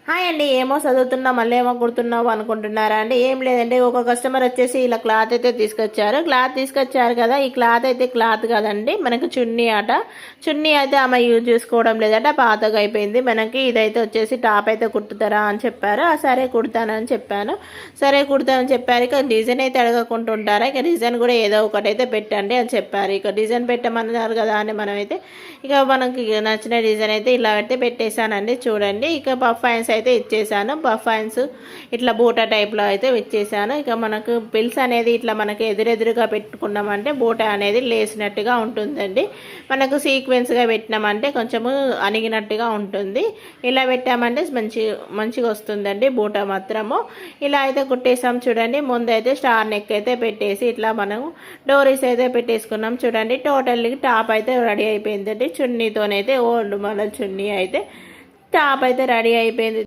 Hi అండి, ఏమో చదువుతున్నా మళ్ళీ ఏమో కుడుతున్నావు అనుకుంటున్నారా అండి? ఏం లేదండి, ఒక కస్టమర్ వచ్చేసి ఇలా క్లాత్ అయితే తీసుకొచ్చారు కదా. ఈ క్లాత్ అయితే క్లాత్ కదండి, మనకు చున్నీ ఆట. చున్నీ అయితే ఆమె యూజ్ చేసుకోవడం లేదట, పాతగా అయిపోయింది. మనకి ఇదైతే వచ్చేసి టాప్ అయితే కుట్టుతారా అని చెప్పారు. సరే కుడతానని చెప్పాను. సరే కుడతానని చెప్పారు. ఇక డిజైన్ అయితే అడగకుంటుంటారా, ఇక డిజైన్ కూడా ఏదో ఒకటి అయితే పెట్టండి అని చెప్పారు. ఇక డిజైన్ పెట్టమన్నారు కదా అని మనమైతే ఇక మనకి నచ్చిన డిజైన్ అయితే ఇలా అయితే పెట్టేశానండి. చూడండి, ఇక పఫ్ హ్యాండ్స్ అయితే ఇచ్చేసాను. పఫ్ హ్యాండ్స్ ఇట్లా బూటా టైప్లో అయితే ఇచ్చేసాను. ఇక మనకు పిల్స్ అనేది ఇట్లా మనకి ఎదురెదురుగా పెట్టుకున్నామంటే బూటా అనేది లేసినట్టుగా ఉంటుందండి. మనకు సీక్వెన్స్గా పెట్టినామంటే కొంచెము అణిగినట్టుగా ఉంటుంది. ఇలా పెట్టామంటే మంచిగా వస్తుందండి బూటా మాత్రము. ఇలా అయితే కుట్టేసాం చూడండి. ముందైతే స్టార్ నెక్ అయితే పెట్టేసి ఇట్లా మనం డోరీస్ అయితే పెట్టేసుకున్నాం చూడండి. టోటల్లీ టాప్ అయితే రెడీ అయిపోయిందండి. చున్నీతోనైతే ఓల్డ్ మోడల్ చున్నీ అయితే టాప్ అయితే రెడీ అయిపోయింది.